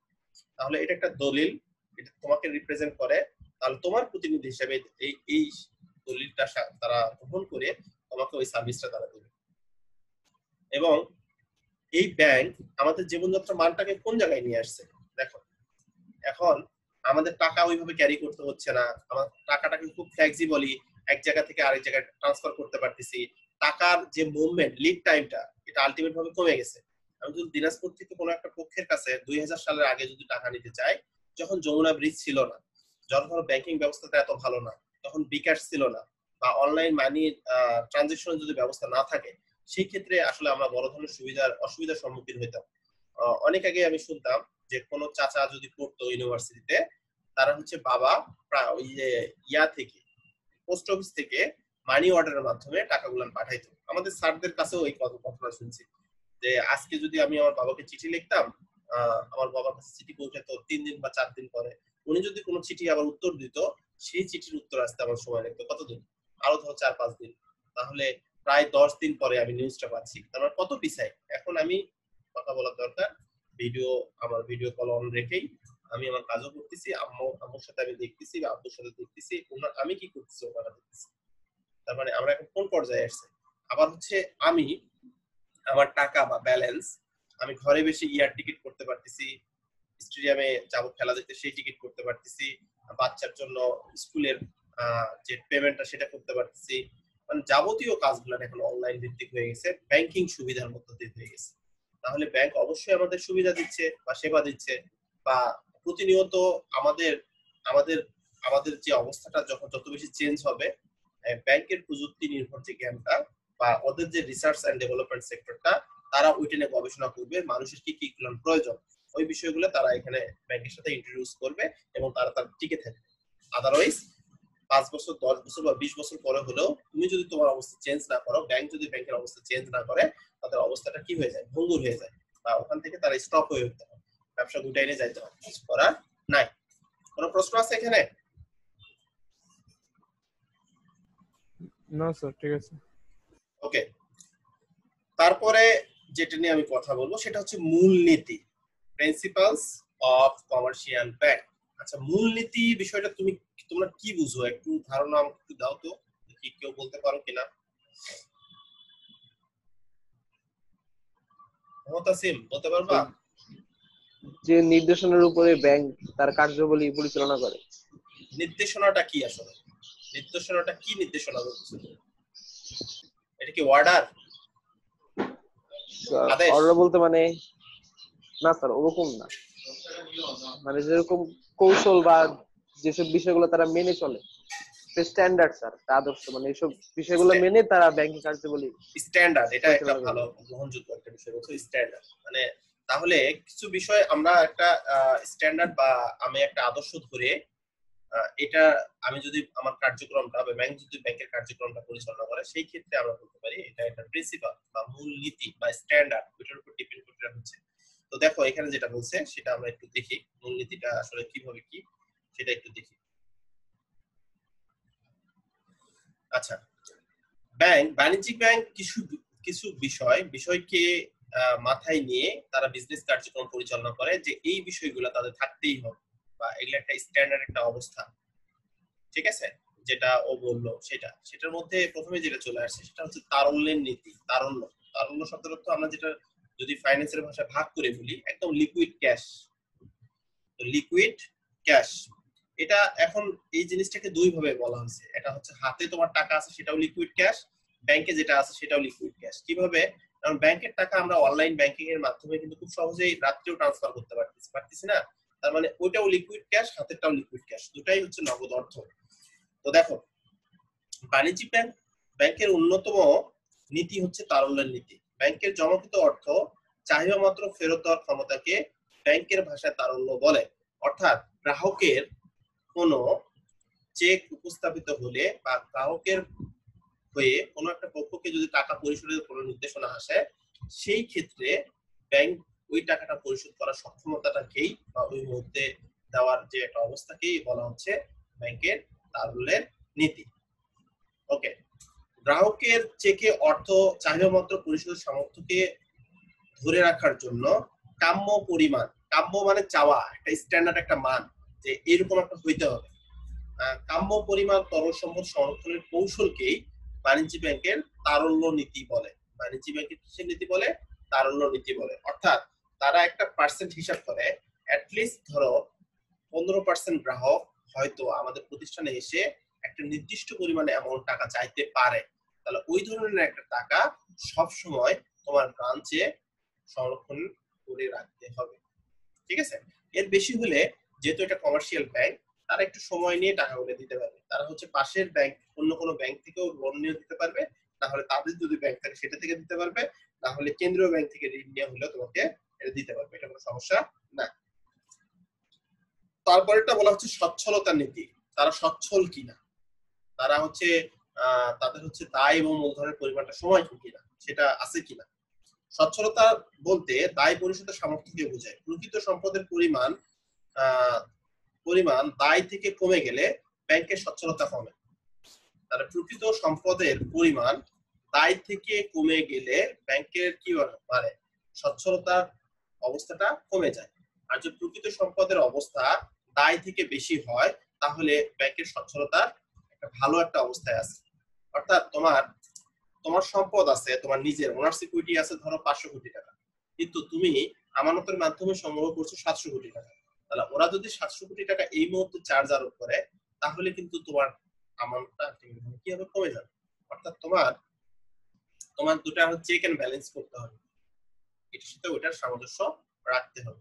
তাহলে এটা একটা দলিল, এটা তোমাকে রিপ্রেজেন্ট করে, তাহলে তোমার প্রতিনিধি হিসেবে এই দলিলটা তারা গ্রহণ করে তোমাকে ওই সার্ভিসটা তারা দেবে। এবং এই ব্যাংক আমাদের জীবনযাত্রার মানটাকে কোন জায়গায় নিয়ে আসছে দেখো, এখন আমাদের টাকা ওইভাবে ক্যারি করতে হচ্ছে না, আমার টাকাটাকে খুব ফ্লেক্সিবলি এক জায়গা থেকে আরেক জায়গায় ট্রান্সফার করতে পারতেছি। টাকার যে মুভমেন্ট, লিড টাইমটা, এটা আলটিমেট ভাবে কমে গেছে। আমি যদি দিনাজপুর থেকে কোনো একটা পক্ষের কাছে 2000 সালের আগে যদি টাকা নিতে চাই, যখন যমুনা ব্রিজ ছিল না, যখন ব্যাংকিং ব্যবস্থাটা এত ভালো না, তখন বিকাশ ছিল না, বা অনলাইন মানি ট্রানজেকশন যদি ব্যবস্থা না থাকে, সেই ক্ষেত্রে আসলে আমরা বড় ধরনের অসুবিধার সম্মুখীন হইতাম। অনেক আগে আমি শুনতাম যে কোনো চাচা যদি পড়তো ইউনিভার্সিটিতে, তারা হচ্ছে বাবা ওই যে থেকে, পোস্ট অফিস থেকে মানি অর্ডারের মাধ্যমে টাকাগুলো পাঠাইতো। আমাদের স্যারদের কাছেও এই ঘটনা শুনছি যে আজকে যদি আমি আমার বাবাকে চিঠি লিখতাম, আমার বাবার কাছে চিঠি পৌঁছাতো 3 দিন বা 4 দিন পরে। উনি যদি কোনো চিঠি আবার উত্তর দিত, সেই চিঠির উত্তর আসতে আমার সময় লাগতো কতদিন, আরো ধরো 4-5 দিন। তাহলে প্রায় 10 দিন পরে আমি নিউজটা পাচ্ছি, তারপর কত পিছাই। এখন আমি কথা বলার দরকার, আমার ভিডিও কল অন রেখেই আমি আমার কাজও করতেছি, আম্মুর সাথে আমি দেখতেছি বা আব্বুর সাথে দেখতেছি, আমি কি করতেছি ওনারা দেখতেছি। তার মানে আমরা এখন কোন পর্যায়ে আসছি। আবার হচ্ছে আমি আমার টাকা বা ব্যালেন্স আমি ঘরে বসে ইয়ার টিকিট করতে পারতেছি, স্টেডিয়ামে যাব খেলা দেখতে সেই টিকিট করতে পারতেছি, বাচ্চার জন্য স্কুলের যে পেমেন্টটা সেটা করতে পারতেছি, মানে যাবতীয় কাজগুলো এখন অনলাইন ভিত্তিক হয়ে গেছে, ব্যাংকিং সুবিধার মধ্যে দিয়ে হয়ে গেছে। তাহলে ব্যাংক অবশ্যই আমাদের সুবিধা দিচ্ছে বা সেবা দিচ্ছে, বা প্রতিনিয়ত আমাদের আমাদের আমাদের যে অবস্থাটা যখন যত বেশি চেঞ্জ হবে, ব্যাংকের প্রযুক্তি নির্ভর যে জ্ঞানটা বা ওদের যে রিসার্চ এন্ড ডেভেলপমেন্ট সেক্টরটা, তারা ওইটা নিয়ে গবেষণা করবে, মানুষের কি কি প্রয়োজন, ওই বিষয়গুলো তারা এখানে ব্যাংকের সাথে ইন্ট্রোডিউস করবে এবং তারা তার টিকে থাকবে। আদারওয়াইজ 5 বছর 10 বছর বা 20 বছর পরে হলেও তুমি যদি তোমার অবস্থা চেঞ্জ না করো, ব্যাংক যদি ব্যাংকের অবস্থা চেঞ্জ না করে, তাদের অবস্থাটা কি হয়ে যায়, ভঙ্গুর হয়ে যায়, বা ওখান থেকে তারা স্টপ হয়ে উঠতে হয়, ব্যবসা গুটাই নিয়ে যাইতে হয়, কিছু করার নাই। কোনো প্রশ্ন আছে এখানে? না স্যার, ঠিক আছে। ওকে, তারপরে যেটা নিয়ে আমি কথা বলবো সেটা হচ্ছে মূলনীতি, প্রিন্সিপালস অফ কমার্শিয়াল ব্যাংক। আচ্ছা, মূলনীতি বিষয়টা তোমরা কি বুঝো, একটু ধারণা আমাকে একটু দাও তো, কি কেউ বলতে পারো কিনা? মোহতাসিম, বলতে পারবা? যে নির্দেশনার উপরে ব্যাংক তার কার্যাবলী পরিচালনা করে। নির্দেশনাটা কি আসলে? নির্দেশনাটা কি নির্দেশনা বলছো? এটা কি অর্ডার, আদেশ? অর্ডার বলতে মানে না স্যার, ওরকম না, মানে যেরকম কৌশল বা যেসব বিষয়গুলো তারা মেনে চলে, স্ট্যান্ডার্ড স্যার, আদর্শ, মানে এইসব বিষয়গুলো মেনে তারা ব্যাংকিং কার্যাবলী। স্ট্যান্ডার্ড, এটা একটা ভালো গ্রহণযোগ্য একটা বিষয় বলছো, স্ট্যান্ডার্ড। মানে তাহলে কিছু বিষয় আমরা একটা স্ট্যান্ডার্ড বা আমি একটা আদর্শ ধরে এটা আমি যদি আমার কার্যক্রমটা বা ব্যাংক যদি ব্যাংকের কার্যক্রমটা পরিচালনা করে, সেই ক্ষেত্রে আমরা বলতে পারি এটা একটা প্রিন্সিপাল বা মূল নীতি বা স্ট্যান্ডার্ড, ওটার উপর ডিপেন্ড করে হচ্ছে। তো দেখো এখানে যেটা বলছে সেটা আমরা একটু দেখি, মূলনীতিটা আসলে কিভাবে কি সেটা একটু দেখি। আচ্ছা, বাণিজ্যিক ব্যাংক কিছু কিছু বিষয়কে মাথায় নিয়ে তারা বিজনেস কার্যক্রম পরিচালনা করে, যে এই বিষয়গুলো তাদের থাকতেই হবে বা এগুলো একটা স্ট্যান্ডার্ড একটা অবস্থা। ঠিক আছে, যেটা ও বললো সেটার মধ্যে প্রথমে যেটা চলে আসছে সেটা হচ্ছে তারল্যের নীতি। তারল্য শব্দের অর্থ আমরা যেটা যদি ফাইন্যান্সের ভাষায় ভাগ করে বলি, একদম লিকুইড ক্যাশ। তো লিকুইড ক্যাশ এটা এখন এই জিনিসটাকে দুই ভাবে বলা হয়েছে, এটা হচ্ছে হাতে তোমার টাকা আছে সেটাও লিকুইড ক্যাশ, ব্যাংকে যেটা আছে সেটাও লিকুইড ক্যাশ। কিভাবে? কারণ ব্যাংকের টাকা আমরা অনলাইন ব্যাংকিং এর মাধ্যমে কিন্তু খুব সহজেই রাত্রেও ট্রান্সফার করতে পারতেছি না, তার মানে ওইটাও লিকুইড ক্যাশ, হাতেরটাও লিকুইড ক্যাশ, দুটাই হচ্ছে নগদ অর্থ। তো দেখো, বাণিজ্যিক ব্যাংকের অন্যতম নীতি হচ্ছে তারল্যের নীতি। ব্যাংকের জমাকৃত অর্থ চাহিদা মাত্র ফেরত দেওয়ার ক্ষমতাকে ব্যাংকের ভাষায় তারল্য বলে। অর্থাৎ গ্রাহকের কোনো চেক উপস্থাপিত হলে বা গ্রাহকের হয়ে কোনো একটা পক্ষকে যদি টাকা পরিশোধের কোনো নির্দেশনা আসে, সেই ক্ষেত্রে ব্যাংক ওই টাকাটা পরিশোধ করার সক্ষমতাটাকেই বা ওই মুহূর্তে দেওয়ার যে একটা অবস্থাকেই বলা হচ্ছে ব্যাংকের তারল্যের নীতি। ওকে, গ্রাহকের চেকে অর্থ চাহিদা মাত্র পরিশোধের সামর্থ্যকে ধরে রাখার জন্য কাম্য পরিমাণ, কাম্য মানে চাওয়া, একটা স্ট্যান্ডার্ড একটা মান, যে এরকম একটা হইতে হবে, কাম্য পরিমাণ তরল সম্পদ সংরক্ষণের কৌশলকেই বাণিজ্য ব্যাংকের তারল্য নীতি বলে। বাণিজ্য ব্যাংকের কিসের নীতি বলে? তারল্য নীতি বলে। অর্থাৎ তারা একটা পার্সেন্ট হিসাব করে, অ্যাটলিস্ট ধরো 15% গ্রাহক হয়তো আমাদের প্রতিষ্ঠানে এসে একটা নির্দিষ্ট পরিমাণে অ্যামাউন্ট টাকা চাইতে পারে, তাহলে ওই ধরনের একটা টাকা সব সময় তোমার ব্রাঞ্চে সংরক্ষণ করে রাখতে হবে। ঠিক আছে, এর বেশি হলে, যেহেতু এটা কমার্শিয়াল ব্যাংক, তারা একটু সময় নিয়ে টাকাগুলো দিতে পারবে। তারা হচ্ছে পাশের ব্যাংক, অন্য কোনো ব্যাংক থেকেও লোন নিয়ে দিতে পারবে, না হলে তাদের যদি ব্যাংক থাকে সেটা থেকে দিতে পারবে, না হলে কেন্দ্রীয় ব্যাংক থেকে ঋণ নিয়ে হলেও তোমাকে এটা দিতে পারবে, এটা কোনো সমস্যা না। তারপরেরটা বলা হচ্ছে সচ্ছলতার নীতি। তারা সচ্ছল কিনা, তারা হচ্ছে তাদের হচ্ছে দায় এবং মূলধনের পরিমাণটা সময় কিনা, সেটা আছে কিনা। সচ্ছলতা বলতে দায় পরিশোধের সামর্থ্যকে বোঝায়। প্রকৃত সম্পদের পরিমাণ দায় থেকে কমে গেলে ব্যাংকের সচ্ছলতা কমে। তাহলে প্রকৃত সম্পদের পরিমাণ দায় থেকে কমে গেলে ব্যাংকের কি বাড়ে? সচ্ছলতার অবস্থাটা কমে যায়। আর যদি প্রকৃত সম্পদের অবস্থা দায় থেকে বেশি হয়, তাহলে ব্যাংকের সচ্ছলতার একটা ভালো একটা অবস্থায় আছে। অর্থাৎ তোমার তোমার সম্পদ আছে, তোমার নিজের ওনার সিকিউরিটি আছে ধরো 500 কোটি টাকা, কিন্তু তুমি আমানতের মাধ্যমে সংগ্রহ করছো 700 কোটি টাকা। তাহলে ওরা যদি 700 কোটি টাকা এই মুহূর্তে চার্জ আরোপ করে, তাহলে কিন্তু তোমার আমানতটা কি হবে, কমে যাবে। অর্থাৎ তোমার তোমার দুটা চেক এন্ড ব্যালেন্স করতে হবে, এটার সাথে ওটার সামঞ্জস্য রাখতে হবে।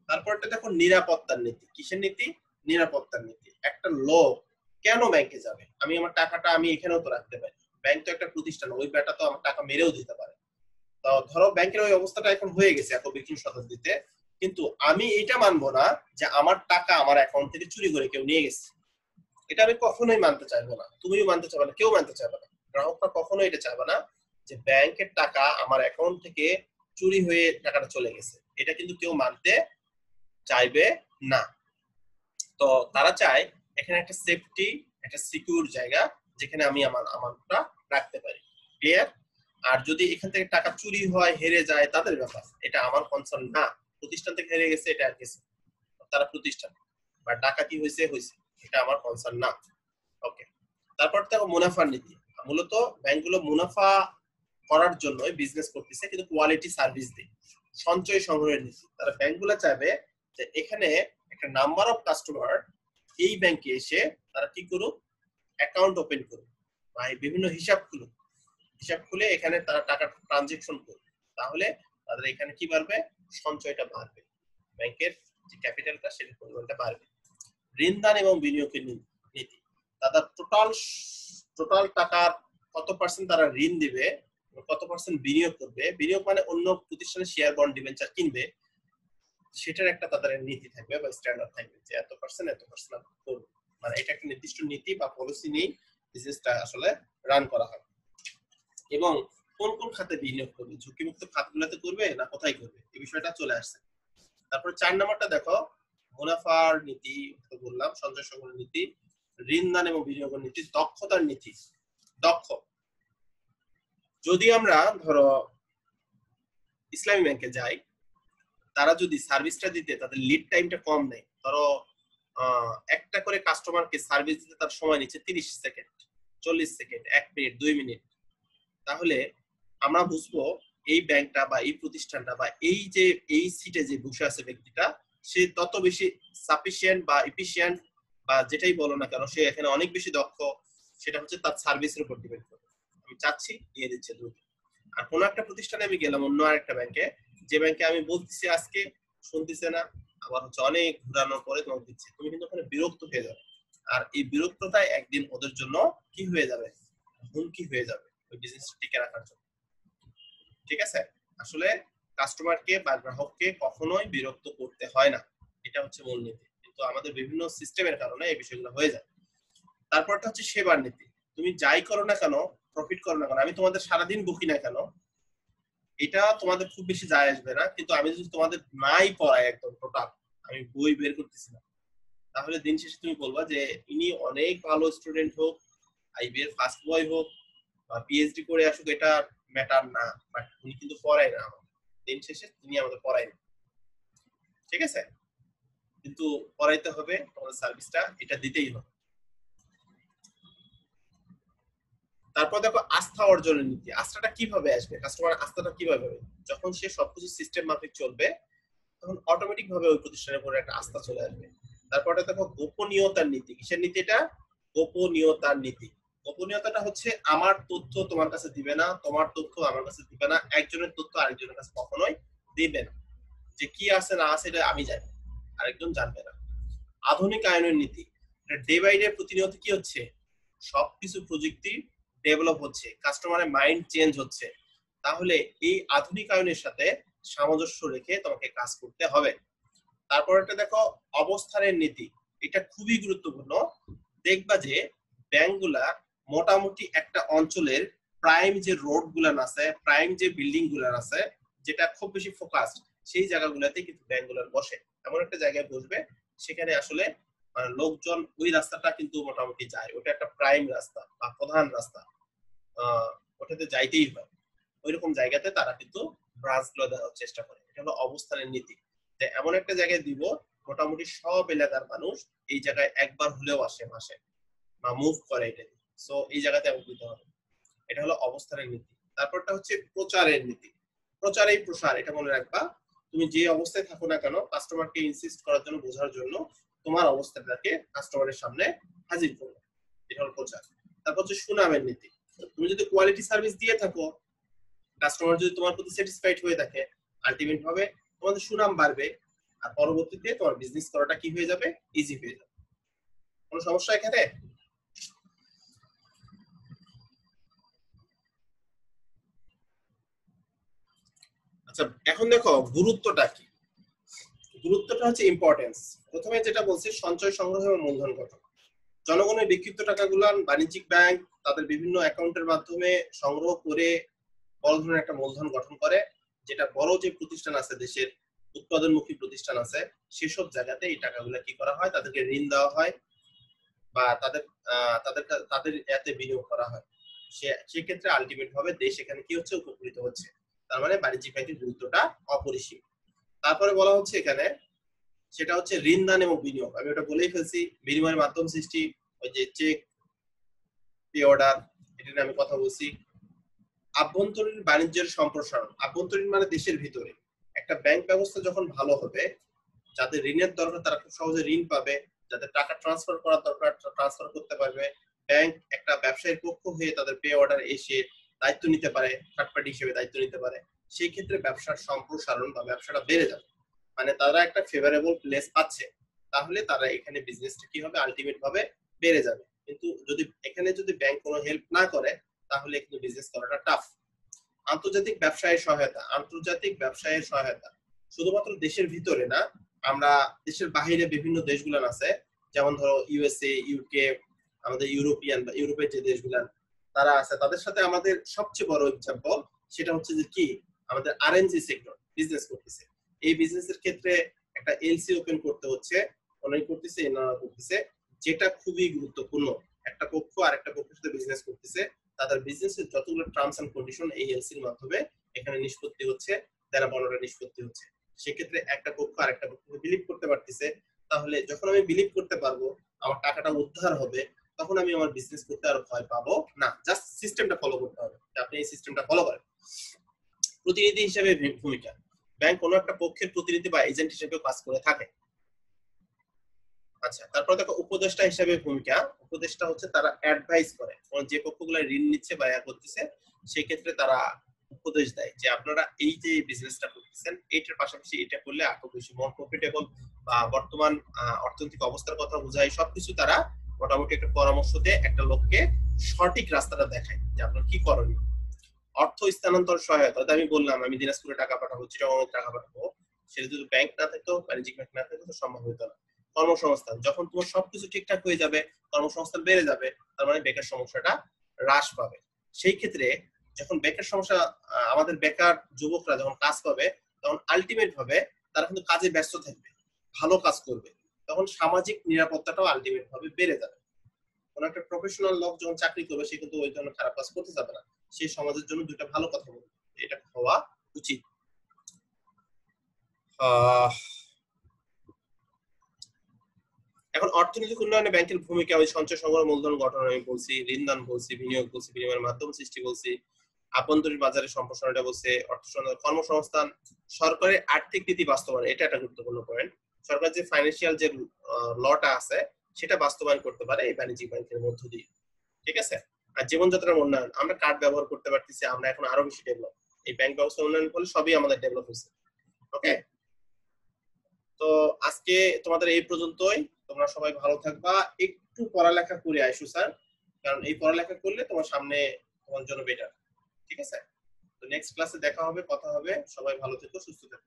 তারপরটা দেখো নিরাপত্তার নীতি। কিসের নীতি? নিরাপত্তার নীতি। একটা লোক কেন ব্যাংকে যাবে? আমি আমার টাকাটা আমি এখানেও তো রাখতে পারি, ব্যাংক তো একটা প্রতিষ্ঠান, ওই ব্যাটা তো আমার টাকা মেরেও দিতে পারে। তো ধরো ব্যাংকের ওই অবস্থাটা এখন হয়ে গেছে 21 শতাব্দীতে, কিন্তু আমি এটা মানবো না যে আমার টাকা আমার অ্যাকাউন্ট থেকে চুরি করে কেউ নিয়ে গেছে। এটা আমি কখনোই মানতে চাইবো না, তুমিও মানতে চাইবে না, কেউ মানতে চাইবে না। গ্রাহকরা কখনোই এটা চাইবে না যে ব্যাংকের টাকা আমার অ্যাকাউন্ট থেকে চুরি হয়ে টাকাটা চলে গেছে, এটা কিন্তু কেউ মানতে চাইবে না। তো তারা চায় এখানে একটা সেফটি, একটা সিকিউর জায়গা যেখানে আমি আমার আমানতটা রাখতে পারি। ক্লিয়ার? আর যদি এখান থেকে টাকা চুরি হয়, হেরে যায়, তাদের ব্যাপার, এটা আমার কনসার্ন না। প্রতিষ্ঠান থেকে হেরে গেছে এটা আর কিছু, তারা প্রতিষ্ঠান, বা ডাকাতি হয়েছে হয়েছে, এটা আমার কনসার্ন না। ওকে, তারপর দেখো মুনাফার নীতি। মূলত ব্যাংকগুলো মুনাফা করার জন্য বিজনেস করতেছে, কিন্তু কোয়ালিটি সার্ভিস দেয়। সঞ্চয় সংগ্রহের নীতি। তারা ব্যাংকগুলো চাইবে যে এখানে একটা নাম্বার অফ কাস্টমার এই ব্যাংকে এসে তারা কি করুক, অ্যাকাউন্ট ওপেন করুক বা বিভিন্ন হিসাব খুলুক, হিসাব খুলে এখানে তারা টাকা ট্রানজেকশন করবে। তাহলে তাদের এখানে কি বাড়বে, সঞ্চয়টা বাড়বে, ব্যাংকের যে ক্যাপিটালটা সেটা পরিমাণটা বাড়বে। ঋণদান এবং বিনিয়োগের নীতি। তারা টোটাল টাকার কত পার্সেন্ট তারা ঋণ দিবে, কত পার্সেন্ট বিনিয়োগ করবে, বিনিয়োগ মানে অন্য প্রতিষ্ঠানের শেয়ার বন্ড ডিবেঞ্চার কিনবে, সেটার একটা তাদের নীতি থাকবে বা স্ট্যান্ডার্ড থাকবে যে এত পার্সেন্ট করবে। মানে এটা একটা নির্দিষ্ট নীতি বা পলিসি নিয়ে বিজনেসটা আসলে রান করা হয়। এবং কোন কোন খাতে বিনিয়োগ করবে, ঝুঁকিমুক্ত খাতগুলোতে করবে না কোথায় করবে, এই বিষয়টা চলে আসছে। তারপর 4 নম্বরটা দেখো, মুনাফার নীতি বললাম, সঞ্চয় সংগ্রহের নীতি, ঋণদান এবং বিনিয়োগের নীতি, দক্ষতার নীতি। দক্ষ, যদি আমরা ধরো ইসলামী ব্যাংকে যাই, তারা যদি সার্ভিসটা দিতে তাদের লিড টাইমটা কম নেয়, ধরো একটা করে কাস্টমারকে সার্ভিস দিতে তার সময় নিচ্ছে 30 সেকেন্ড, 40 সেকেন্ড, 1 মিনিট, 2 মিনিট, তাহলে আমরা বুঝবো এই ব্যাংকটা বা এই প্রতিষ্ঠানটা বা এই সিটে যে বসে আছে ব্যক্তিটা, সে তত বেশি সাফিসিয়েন্ট বা এফিশিয়েন্ট বা যেটাই বলো না কেন, সে এখানে অনেক বেশি দক্ষ, সেটা হচ্ছে তার সার্ভিসের উপর ডিপেন্ড করে। আমি চাচ্ছি দিয়ে দিচ্ছে দ্রুত। আর কোন একটা প্রতিষ্ঠানে আমি গেলাম, অন্য আরেকটা ব্যাংকে, যে ব্যাংকে আমি বলতেছি আজকে শুনতেছে না, আবার হচ্ছে অনেক ঘুরানোর পরে তোমাকে দিচ্ছে, তুমি কিন্তু ওখানে বিরক্ত হয়ে যাবে। আর এই বিরক্ততাই একদিন ওদের জন্য কি হয়ে যাবে, হুমকি হয়ে যাবে ওই বিজনেসটা টিকে রাখার জন্য। ঠিক আছে? আসলে কাস্টমারকে বা গ্রাহককে কখনোই বিরক্ত করতে হয় না, এটা হচ্ছে মূলনীতি, কিন্তু আমাদের বিভিন্ন সিস্টেমের কারণে এই বিষয়গুলো হয়ে যায়। তারপরটা হচ্ছে সেবার নীতি। তুমি যাই করো না কেন, প্রফিট করো না কেন, আমি তোমাদের সারাদিন বকি না কেন, এটা তোমাদের খুব বেশি যায় আসবে না, কিন্তু আমি যদি তোমাদের নাই পড়াই একদম টোটাল, আমি বই বের করতেছি না, তাহলে দিন শেষে তুমি বলবা যে ইনি অনেক ভালো স্টুডেন্ট হোক, আইবি এর ফার্স্ট বয় হোক বা পিএইচডি করে আসুক, এটা ম্যাটার না, বাট উনি কিন্তু পড়ায় না, দিন শেষে তিনি আমাদের পড়ায় না। ঠিক আছে? কিন্তু পড়াইতে হবে, তোমাদের সার্ভিসটা এটা দিতেই হবে। তারপর দেখো আস্থা অর্জনের নীতি। আস্থাটা কিভাবে আসবে, কাস্টমার আস্থাটা কিভাবে হবে? যখন সে সবকিছু সিস্টেম মাফিক চলবে, তখন অটোমেটিক ভাবে ওই প্রতিষ্ঠানের উপর একটা আস্থা চলে আসবে। তারপরে দেখো গোপনীয়তার নীতি। কিসের নীতি এটা? গোপনীয়তার নীতি। গোপনীয়তাটা হচ্ছে আমার তথ্য তোমার কাছে দিবে না, তোমার তথ্য আমার কাছে দিবে না, একজনের তথ্য আরেকজনের কাছে কখনোই দিবে না। যে কি আছে না আছে এটা আমি জানি, আরেকজন জানবে না। আধুনিকায়নের নীতি। ডে বাই ডে প্রতিনিয়ত কি হচ্ছে, সবকিছু প্রযুক্তি ডেভেলপ হচ্ছে, কাস্টমারের মাইন্ড চেঞ্জ হচ্ছে, তাহলে এই আধুনিকায়নের সাথে সামঞ্জস্য রেখে তোমাকে কাজ করতে হবে। তারপর একটা দেখো অবস্থানের নীতি। এটা খুবই গুরুত্বপূর্ণ। দেখবা যে ব্যাংকগুলা মোটামুটি একটা অঞ্চলের প্রাইম যে রোড গুলান আছে, প্রাইম যে বিল্ডিং গুলান আছে, যেটা খুব বেশি ফোকাসড, সেই জায়গাগুলোতে কিন্তু ব্যাংকগুলার বসে। এমন একটা জায়গায় বসবে সেখানে আসলে লোকজন ওই রাস্তাটা কিন্তু মোটামুটি যায়, ওটা একটা প্রাইম রাস্তা বা প্রধান রাস্তা, ওটাতে যাইতেই হয়। ওইরকম জায়গাতে তারা কিন্তু ব্রাঞ্চ গুলো দেওয়ার চেষ্টা করে। এটা হলো অবস্থানের নীতি, যে এমন একটা জায়গায় দিব মোটামুটি সব এলাকার মানুষ এই জায়গায় একবার হলেও আসে মাসে বা মুভ করে। এটা সো এই জায়গাতে ব্যবহৃত হবে। এটা হলো অবস্থানের নীতি। তারপরটা হচ্ছে প্রচারের নীতি। প্রচার এই প্রসার, এটা মনে রাখবা। তুমি যে অবস্থায় থাকো না কেন, কাস্টমারকে ইনসিস্ট করার জন্য, বোঝার জন্য তোমার অবস্থাটাকে কাস্টমারের সামনে হাজির করবে, এটা হলো প্রচার। তারপর হচ্ছে সুনামের নীতি। তুমি যদি কোয়ালিটি সার্ভিস দিয়ে থাকো, কাস্টমার যদি তোমার প্রতি স্যাটিসফাইড হয়ে থাকে, আলটিমেট ভাবে তোমাদের সুনাম বাড়বে, আর পরবর্তীতে তোমার বিজনেস করাটা কি হয়ে যাবে, ইজি হয়ে যাবে। কোনো সমস্যা এখানে? আচ্ছা, এখন দেখো গুরুত্বটা কি। গুরুত্বটা হচ্ছে ইম্পর্টেন্স। প্রথমে যেটা বলছি, সঞ্চয়, সংগ্রহ এবং মূলধন গঠন। জনগণের বিক্ষিপ্ত টাকাগুলো বাণিজ্যিক ব্যাংক তাদের বিভিন্ন অ্যাকাউন্টের মাধ্যমে সংগ্রহ করে বড় ধরনের একটা মূলধন গঠন করে, যেটা বড় যে প্রতিষ্ঠান আছে, দেশের উৎপাদনমুখী প্রতিষ্ঠান আছে, সেসব জায়গাতে এই টাকাগুলো কি করা হয়, তাদেরকে ঋণ দেওয়া হয় বা তাদের তাদের তাদের এতে বিনিয়োগ করা হয়। সেক্ষেত্রে আলটিমেট ভাবে দেশ এখানে কি হচ্ছে, উপকৃত হচ্ছে। তার মানে বাণিজ্যিক ব্যাংকের গুরুত্বটা অপরিসীম। তারপরে বলা হচ্ছে এখানে, সেটা হচ্ছে ঋণ দান এবং বিনিয়োগ। আমি ওটা বলেই ফেলছি, বিনিময়ের মাধ্যম সৃষ্টি, ওই যে চেক, পে অর্ডার, এটা নিয়ে আমি কথা বলছি। আভ্যন্তরীণ বাণিজ্যের সম্প্রসারণ। আভ্যন্তরীণ মানে দেশের ভিতরে। একটা ব্যাংক ব্যবস্থা যখন ভালো হবে, যাদের ঋণের দরকার তারা খুব সহজে ঋণ পাবে, যাদের টাকা ট্রান্সফার করার দরকার ট্রান্সফার করতে পারবে। ব্যাংক একটা ব্যবসায়ীর পক্ষ হয়ে তাদের পে অর্ডার এসে দায়িত্ব নিতে পারে, থার্ড পার্টি হিসেবে দায়িত্ব নিতে পারে। সেই ক্ষেত্রে ব্যবসার সম্প্রসারণ বা ব্যবসাটা বেড়ে যাবে, মানে তারা একটা ফেভারেবল প্লেস পাচ্ছে। তাহলে তারা এখানে বিজনেসটা কি হবে, আলটিমেট ভাবে বেড়ে যাবে। কিন্তু যদি এখানে যদি ব্যাংক কোনো হেল্প না করে, তাহলে কিন্তু বিজনেস করাটা টাফ। আন্তর্জাতিক ব্যবসায়ের সহায়তা। আন্তর্জাতিক ব্যবসায়ের সহায়তা শুধুমাত্র দেশের ভিতরে না, আমরা দেশের বাহিরে বিভিন্ন দেশগুলো আছে, যেমন ধরো ইউএসএ, ইউকে, আমাদের ইউরোপিয়ান বা ইউরোপের যে দেশগুলো তারা আছে, তাদের সাথে আমাদের সবচেয়ে বড় এক্সাম্পল সেটা হচ্ছে যে কি, আমাদের আরএনজি সেক্টর বিজনেস করতেছে। এই বিজনেসের ক্ষেত্রে একটা এলসি ওপেন করতে হচ্ছে, অনেক করতেছে, এনারা করতেছে, যেটা খুবই গুরুত্বপূর্ণ। একটা পক্ষ আর একটা পক্ষের সাথে বিজনেস করতেছে, তাদের বিজনেসের যতগুলো টার্মস এন্ড কন্ডিশন এই এলসির মাধ্যমে এখানে নিষ্পত্তি হচ্ছে, দেনা পাওনাটা নিষ্পত্তি হচ্ছে। সেক্ষেত্রে একটা পক্ষ আর একটা পক্ষকে বিলিভ করতে পারতেছে। তাহলে যখন আমি বিলিভ করতে পারবো আমার টাকাটা উদ্ধার হবে, তখন আমি আমার বিজনেস করতে আর ভয় পাবো না। জাস্ট সিস্টেমটা ফলো করতে হবে, আপনি এই সিস্টেমটা ফলো করেন। প্রতিনিধি হিসেবে ভূমিকা। ব্যাংক কোনো একটা পক্ষের প্রতিনিধি বা এজেন্ট হিসেবে কাজ করে থাকে। আচ্ছা, তারপর দেখো উপদেষ্টা হিসেবে ভূমিকা। উপদেষ্টা হচ্ছে তারা অ্যাডভাইস করে, যে পক্ষগুলো ঋণ নিচ্ছে বা করতেছে, সেই ক্ষেত্রে তারা উপদেশ দেয় যে আপনারা এই যে বিজনেসটা করতেছেন, এইটার পাশাপাশি এটা করলে আরো বেশি মোর প্রফিটেবল বা বর্তমান অর্থনৈতিক অবস্থার কথা বোঝায়, সবকিছু তারা মোটামুটি একটা পরামর্শ দিয়ে একটা লোককে সঠিক রাস্তাটা দেখায় যে আপনার কি করণীয়। অর্থ স্থানান্তর সহায়তা। আমি বললাম আমি দিনাজপুরে টাকা পাঠাবো, চিটাগংয়ে টাকা পাঠাবো, সেটা যদি ব্যাংক না থাকতো, বাণিজ্যিক ব্যাংক না থাকতো, সম্ভব হতো না। কর্মসংস্থান। যখন তোমার সবকিছু ঠিকঠাক হয়ে যাবে, কর্মসংস্থান বেড়ে যাবে, তার মানে বেকার সমস্যাটা হ্রাস পাবে। সেই ক্ষেত্রে যখন বেকার সমস্যা, আমাদের বেকার যুবকরা যখন কাজ পাবে, তখন আলটিমেট ভাবে তারা কিন্তু কাজে ব্যস্ত থাকবে, ভালো কাজ করবে, তখন সামাজিক নিরাপত্তাটাও আলটিমেট ভাবে বেড়ে যাবে। কোন একটা প্রফেশনাল লোক যখন চাকরি করবে, সে কিন্তু ওই ধরনের খারাপ কাজ করতে যাবে না, সে সমাজের জন্য দুইটা ভালো কথা বলবে, এটা হওয়া উচিত। এখন অর্থনৈতিক উন্নয়নে ব্যাংকের ভূমিকা, ওই সঞ্চয় সংগ্রহ, মূলধন গঠন আমি বলছি, ঋণদান বলছি, বিনিয়োগ বলছি, বিনিময়ের মাধ্যম সৃষ্টি বলছি, আভ্যন্তরীণ বাজারে সম্প্রসারণ বলছে, কর্মসংস্থান, সরকারের আর্থিক নীতি বাস্তবায়ন, এটা একটা গুরুত্বপূর্ণ পয়েন্ট। সরকার যে ফাইন্যান্সিয়াল যে লটা আছে সেটা বাস্তবায়ন করতে পারে এই বাণিজ্যিক ব্যাংকের মধ্য দিয়ে। ঠিক আছে। আর জীবনযাত্রার উন্নয়ন, আমরা কার্ড ব্যবহার করতে পারতেছি, আমরা এখন আরো বেশি ডেভেলপ, এই ব্যাংক ব্যবস্থা উন্নয়ন করলে সবই আমাদের ডেভেলপ হচ্ছে। ওকে, তো আজকে তোমাদের এই পর্যন্তই। তোমরা সবাই ভালো থাকবা, একটু পড়ালেখা করে আইসো স্যার, কারণ এই পড়ালেখা করলে তোমার সামনে তোমার জন্য বেটার। ঠিক আছে, তো নেক্সট ক্লাসে দেখা হবে, কথা হবে। সবাই ভালো থেকো, সুস্থ থেকো।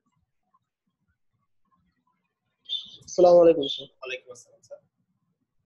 আসসালামু আলাইকুম স্যার। ওয়ালাইকুম আসসালাম স্যার।